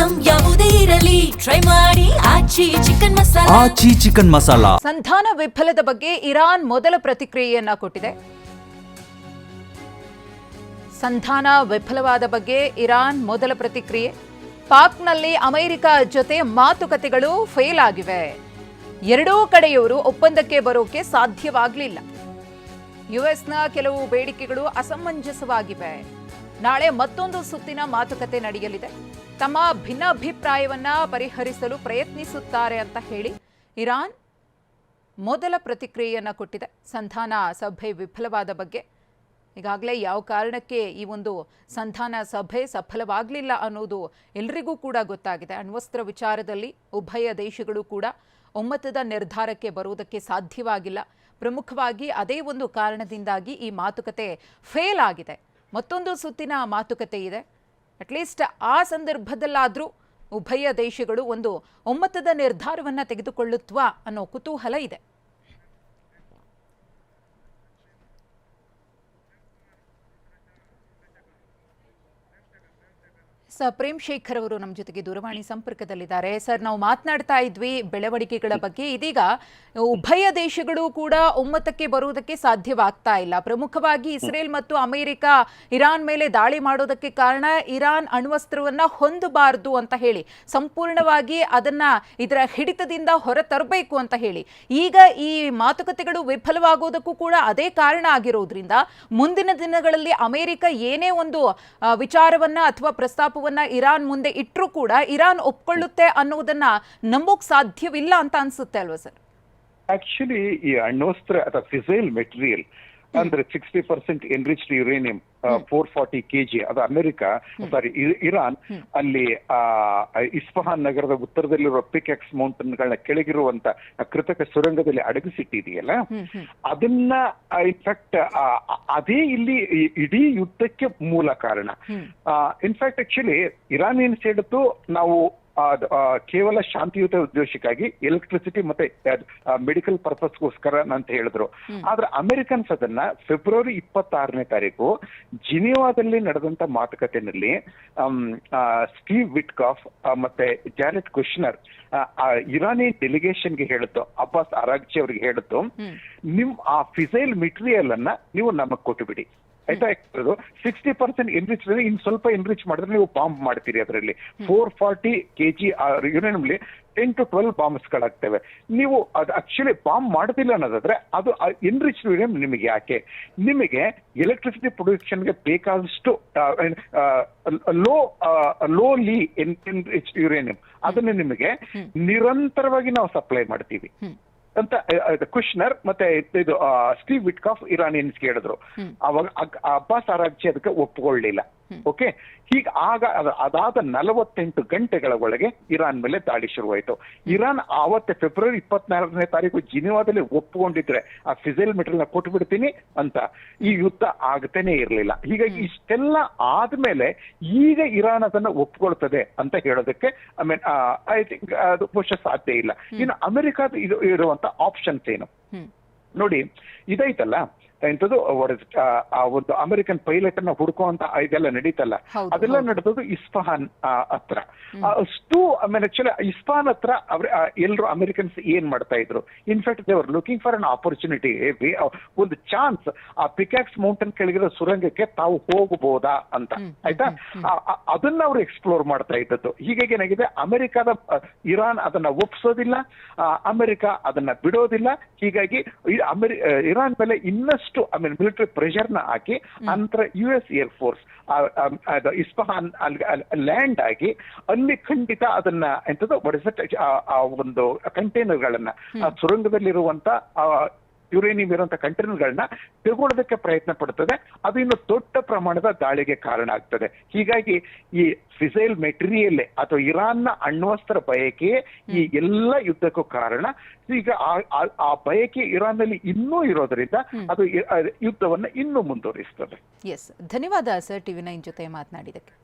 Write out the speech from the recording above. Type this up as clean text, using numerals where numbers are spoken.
Item ಯಾವುದೇ ಇರಲಿ try ಮಾಡಿ ಆಚಿ ಚಿಕನ್ ಮಸಾಲಾ. ಆಚಿ ಚಿಕನ್ ಮಸಾಲಾ. ಸಂಧಾನ ವಿಫಲದ ಬಗ್ಗೆ ಇರಾನ್ ಮೊದಲ ಪ್ರತಿಕ್ರಿಯೆಯನ್ನ ಕೊಟ್ಟಿದೆ. ಸಂಧಾನ ವಿಫಲವಾದ ಬಗ್ಗೆ ಇರಾನ್ ಮೊದಲ ಪ್ರತಿಕ್ರಿಯೆ. ಪಾಕ್ನಲ್ಲಿ ಅಮೆರಿಕ ಜೊತೆ ಮಾತುಕತೆಗಳು ಫೇಲ್ ಆಗಿವೆ. ಎರಡೂ ಕಡೆಯವರು ಒಪ್ಪಂದಕ್ಕೆ ಬರೋಕೆ ಸಾಧ್ಯವಾಗಲಿಲ್ಲ. ಯುಎಸ್ನ ಕೆಲವು ಬೇಡಿಕೆಗಳು ಅಸಮಂಜಸವಾಗಿವೆ. ನಾಳೆ ಮತ್ತೊಂದು ಸುತ್ತಿನ ಮಾತುಕತೆ ನಡೆಯಲಿದೆ. ತಮ್ಮ ಭಿನ್ನಾಭಿಪ್ರಾಯವನ್ನ ಪರಿಹರಿಸಲು ಪ್ರಯತ್ನಿಸುತ್ತಾರೆ ಅಂತ ಹೇಳಿ ಇರಾನ್ ಮೊದಲ ಪ್ರತಿಕ್ರಿಯೆಯನ್ನ ಕೊಟ್ಟಿದೆ. ಸಂಧಾನ ಸಭೆ ವಿಫಲವಾದ ಬಗ್ಗೆ ಈಗಾಗಲೇ ಯಾವ ಕಾರಣಕ್ಕೆ ಈ ಒಂದು ಸಂಧಾನ ಸಭೆ ಸಫಲವಾಗಲಿಲ್ಲ ಅನ್ನೋದು ಎಲ್ರಿಗೂ ಕೂಡ ಗೊತ್ತಾಗಿದೆ. ಅಣ್ವಸ್ತ್ರ ವಿಚಾರದಲ್ಲಿ ಉಭಯ ದೇಶಗಳು ಕೂಡ ಒಮ್ಮತದ ನಿರ್ಧಾರಕ್ಕೆ ಬರುವುದಕ್ಕೆ ಸಾಧ್ಯವಾಗಿಲ್ಲ. ಪ್ರಮುಖವಾಗಿ ಅದೇ ಒಂದು ಕಾರಣದಿಂದಾಗಿ ಈ ಮಾತುಕತೆ ಫೇಲ್ ಆಗಿದೆ. ಮತ್ತೊಂದು ಸುತ್ತಿನ ಮಾತುಕತೆ ಇದೆ. ಅಟ್ಲೀಸ್ಟ್ ಆ ಸಂದರ್ಭದಲ್ಲಾದರೂ ಉಭಯ ದೇಶಗಳು ಒಂದು ಒಮ್ಮತದ ನಿರ್ಧಾರವನ್ನು ತೆಗೆದುಕೊಳ್ಳುತ್ವಾ ಅನ್ನೋ ಕುತೂಹಲ ಇದೆ. ಪ್ರೇಮ್ ಶೇಖರ್ ಅವರು ನಮ್ಮ ಜೊತೆಗೆ ದೂರವಾಣಿ ಸಂಪರ್ಕದಲ್ಲಿದ್ದಾರೆ. ಸರ್, ನಾವು ಮಾತನಾಡ್ತಾ ಇದ್ವಿ ಬೆಳವಣಿಗೆಗಳ ಬಗ್ಗೆ. ಇದೀಗ ಉಭಯ ದೇಶಗಳು ಕೂಡ ಒಮ್ಮತಕ್ಕೆ ಬರುವುದಕ್ಕೆ ಸಾಧ್ಯವಾಗ್ತಾ ಇಲ್ಲ. ಪ್ರಮುಖವಾಗಿ ಇಸ್ರೇಲ್ ಮತ್ತು ಅಮೆರಿಕ ಇರಾನ್ ಮೇಲೆ ದಾಳಿ ಮಾಡೋದಕ್ಕೆ ಕಾರಣ ಇರಾನ್ ಅಣ್ವಸ್ತ್ರವನ್ನ ಹೊಂದಬಾರದು ಅಂತ ಹೇಳಿ, ಸಂಪೂರ್ಣವಾಗಿ ಅದನ್ನ ಇದರ ಹಿಡಿತದಿಂದ ಹೊರತರಬೇಕು ಅಂತ ಹೇಳಿ. ಈಗ ಈ ಮಾತುಕತೆಗಳು ವಿಫಲವಾಗೋದಕ್ಕೂ ಕೂಡ ಅದೇ ಕಾರಣ ಆಗಿರೋದ್ರಿಂದ ಮುಂದಿನ ದಿನಗಳಲ್ಲಿ ಅಮೆರಿಕ ಏನೇ ಒಂದು ವಿಚಾರವನ್ನ ಅಥವಾ ಪ್ರಸ್ತಾಪವನ್ನ ಇರಾನ್ ಮುಂದೆ ಇಟ್ಟರೂ ಕೂಡ ಇರಾನ್ ಒಪ್ಕೊಳ್ಳುತ್ತೆ ಅನ್ನೋದನ್ನ ನಂಬೋಕ್ ಸಾಧ್ಯವಿಲ್ಲ ಅಂತ ಅನ್ಸುತ್ತೆ ಅಲ್ವಾ ಸರ್? ಆಕ್ಚುಲಿ ಈ ಅಣ್ವಸ್ತ್ರ ಅಥವಾ ಫಿಸೈಲ್ ಮೆಟೀರಿಯಲ್ ಅಂದ್ರೆ 60% ಎನ್ರಿಚ್ಡ್ ಯುರೇನಿಯಂ 440 kg ಅದು ಅಮೆರಿಕ ಇರಾನ್ ಅಲ್ಲಿ ಇಸ್ಫಹಾನ್ ನಗರದ ಉತ್ತರದಲ್ಲಿರುವ ಪಿಕ್ಯಾಕ್ಸ್ ಮೌಂಟನ್ ಗಳನ್ನ ಕೆಳಗಿರುವಂತ ಕೃತಕ ಸುರಂಗದಲ್ಲಿ ಅಡಗಿಸಿಟ್ಟಿದೆಯಲ್ಲ, ಅದನ್ನ ಇನ್ಫ್ಯಾಕ್ಟ್ ಅದೇ ಇಲ್ಲಿ ಇಡೀ ಯುದ್ಧಕ್ಕೆ ಮೂಲ ಕಾರಣ. ಇನ್ಫ್ಯಾಕ್ಟ್ ಆಕ್ಚುಲಿ ಇರಾನಿಯನ್ಸ್ ಹೇಳಿದ್ದು ನಾವು ಕೇವಲ ಶಾಂತಿಯುತ ಉದ್ದೇಶಕ್ಕಾಗಿ ಎಲೆಕ್ಟ್ರಿಸಿಟಿ ಮತ್ತೆ ಮೆಡಿಕಲ್ ಪರ್ಪಸ್ಗೋಸ್ಕರ ಅಂತ ಹೇಳಿದ್ರು. ಆದ್ರೆ ಅಮೆರಿಕನ್ಸ್ ಅದನ್ನ ಫೆಬ್ರವರಿ 26ನೇ ತಾರೀಕು ಜಿನಿವಾದಲ್ಲಿ ನಡೆದಂತ ಮಾತುಕತೆಯಲ್ಲಿ ಸ್ಟೀವ್ ವಿಟ್ಕಾಫ್ ಮತ್ತೆ ಜಾರೆಟ್ ಕುಶ್ನರ್ ಇರಾನಿ ಡೆಲಿಗೇಷನ್ಗೆ ಹೇಳಿದ್ದು, ಅಬ್ಬಾಸ್ ಅರಾಗ್ಚಿ ಅವರಿಗೆ ಹೇಳಿದ್ದು, ನಿಮ್ ಆ ಫಿಸೈಲ್ ಮೆಟೀರಿಯಲ್ ಅನ್ನ ನೀವು ನಮಗ್ ಕೊಟ್ಟು ಬಿಡಿ ಆಯ್ತಾ. 60% ಎನ್ರಿಚ್ ಇನ್ ಸ್ವಲ್ಪ ಎನ್ರಿಚ್ ಮಾಡಿದ್ರೆ ನೀವು ಬಾಂಬ್ ಮಾಡ್ತೀರಿ. ಅದರಲ್ಲಿ 440 kg ಯುರೇನಿಯಂಲಿ 10 to 12 ಬಾಂಬ್ಸ್ ಗಳಾಗ್ತವೆ. ನೀವು ಅದು ಆಕ್ಚುಲಿ ಬಾಂಬ್ ಮಾಡೋದಿಲ್ಲ ಅನ್ನೋದಾದ್ರೆ ಅದು ಎನ್ರಿಚ್ ಯುರೇನಿಯಂ ನಿಮಗೆ ಯಾಕೆ? ನಿಮಗೆ ಎಲೆಕ್ಟ್ರಿಸಿಟಿ ಪ್ರೊಡಕ್ಷನ್ಗೆ ಬೇಕಾದಷ್ಟು ಲೋಲಿ ಎನ್ರಿಚ್ ಯುರೇನಿಯಂ ಅದನ್ನು ನಿಮಗೆ ನಿರಂತರವಾಗಿ ನಾವು ಸಪ್ಲೈ ಮಾಡ್ತೀವಿ ಅಂತ ಕುಶ್ನರ್ ಮತ್ತೆ ಇದು ಸ್ಟೀವ್ ವಿಟ್ಕಾಫ್ ಇರಾನಿಯನ್ಸ್ ಹೇಳಿದ್ರು. ಅವಾಗ ಅಬ್ಬಾಸ್ ಅರಾಗ್ಚಿ ಅದಕ್ಕೆ ಒಪ್ಪಿಕೊಳ್ಳಲಿಲ್ಲ. ಓಕೆ, ಹೀಗ ಆಗ ಅದಾದ 48 ಗಂಟೆಗಳ ಒಳಗೆ ಇರಾನ್ ಮೇಲೆ ದಾಳಿ ಶುರುವಾಯಿತು. ಇರಾನ್ ಆವತ್ತೆ ಫೆಬ್ರವರಿ 24ನೇ ತಾರೀಕು ಜಿನಿವಾದಲ್ಲಿ ಒಪ್ಪಿಕೊಂಡಿದ್ರೆ ಆ ಫಿಸೈಲ್ ಮೆಟೀರಿಯಲ್ ಕೊಟ್ಟು ಬಿಡ್ತೀನಿ ಅಂತ, ಈ ಯುದ್ಧ ಆಗತೇನೆ ಇರಲಿಲ್ಲ. ಹೀಗಾಗಿ ಇಷ್ಟೆಲ್ಲ ಆದ್ಮೇಲೆ ಈಗ ಇರಾನ್ ಅದನ್ನ ಒಪ್ಕೊಳ್ತದೆ ಅಂತ ಹೇಳೋದಕ್ಕೆ ಐ ಥಿಂಕ್ ಅದು ಬಹುಶಃ ಸಾಧ್ಯ ಇಲ್ಲ. ಇನ್ನು ಅಮೆರಿಕದ ಇದು ಇರುವಂತ ಆಪ್ಷನ್ಸ್ ಏನು ನೋಡಿ, ಇದೈತಲ್ಲ ಎಂತದ್ದು ಆ ಒಂದು ಅಮೆರಿಕನ್ ಪೈಲಟ್ ಅನ್ನ ಹುಡುಕುವಂತ ಇದೆಲ್ಲ ನಡೀತಲ್ಲ, ಅದೆಲ್ಲ ನಡೆದದ್ದು ಇಸ್ಫಹಾನ್ ಹತ್ರ. ಅಷ್ಟು ಆಮೇಲೆ ಆಕ್ಚುಲಿ ಇಸ್ಫಹಾನ್ ಹತ್ರ ಎಲ್ರು ಅಮೆರಿಕನ್ಸ್ ಏನ್ ಮಾಡ್ತಾ ಇದ್ರು, in fact they are looking for an opportunity, ಒಂದು ಚಾನ್ಸ್ ಆ ಪಿಕ್ಯಾಕ್ಸ್ ಮೌಂಟನ್ ಕೆಳಗಿರೋ ಸುರಂಗಕ್ಕೆ ತಾವು ಹೋಗಬಹುದಾ ಅಂತ, ಆಯ್ತಾ. ಅದನ್ನ ಅವ್ರು ಎಕ್ಸ್ಪ್ಲೋರ್ ಮಾಡ್ತಾ ಇದ್ದದ್ದು. ಹೀಗಾಗಿ ಏನಾಗಿದೆ, ಅಮೆರಿಕದ ಇರಾನ್ ಅದನ್ನ ಒಪ್ಸೋದಿಲ್ಲ, ಅಮೆರಿಕ ಅದನ್ನ ಬಿಡೋದಿಲ್ಲ. ಹೀಗಾಗಿ ಇರಾನ್ ಮೇಲೆ ಇನ್ನಷ್ಟು ಮಿಲಿಟರಿ ಪ್ರೆಷರ್ ನ ಹಾಕಿ ನಂತರ US air force Isfahan land ಆಗಿ ಅಲ್ಲಿ ಖಂಡಿತ ಅದನ್ನ ಎಂತದ್ದು ಒಂದು ಕಂಟೈನರ್ ಗಳನ್ನ ಸುರಂಗದಲ್ಲಿರುವಂತ ಯುರೇನಿಯಂ ಇರುವಂತಹ ಕಂಟೈನರ್ಗಳನ್ನ ತಗೊಳ್ಳೋದಕ್ಕೆ ಪ್ರಯತ್ನ ಪಡ್ತದೆ. ಅದು ಇನ್ನು ದೊಡ್ಡ ಪ್ರಮಾಣದ ದಾಳಿಗೆ ಕಾರಣ ಆಗ್ತದೆ. ಹೀಗಾಗಿ ಈ ಫಿಸೈಲ್ ಮೆಟೀರಿಯಲ್ ಅಥವಾ ಇರಾನ್ನ ಅಣ್ವಸ್ತ್ರ ಬಯಕೆಯೇ ಈ ಎಲ್ಲ ಯುದ್ಧಕ್ಕೂ ಕಾರಣ. ಈಗ ಆ ಬಯಕೆ ಇರಾನ್ ನಲ್ಲಿ ಇನ್ನೂ ಇರೋದ್ರಿಂದ ಅದು ಯುದ್ಧವನ್ನ ಇನ್ನೂ ಮುಂದುವರಿಸ್ತದೆ. ಧನ್ಯವಾದ ಸರ್, TV9 ಜೊತೆ ಮಾತನಾಡಿದಕ್ಕೆ.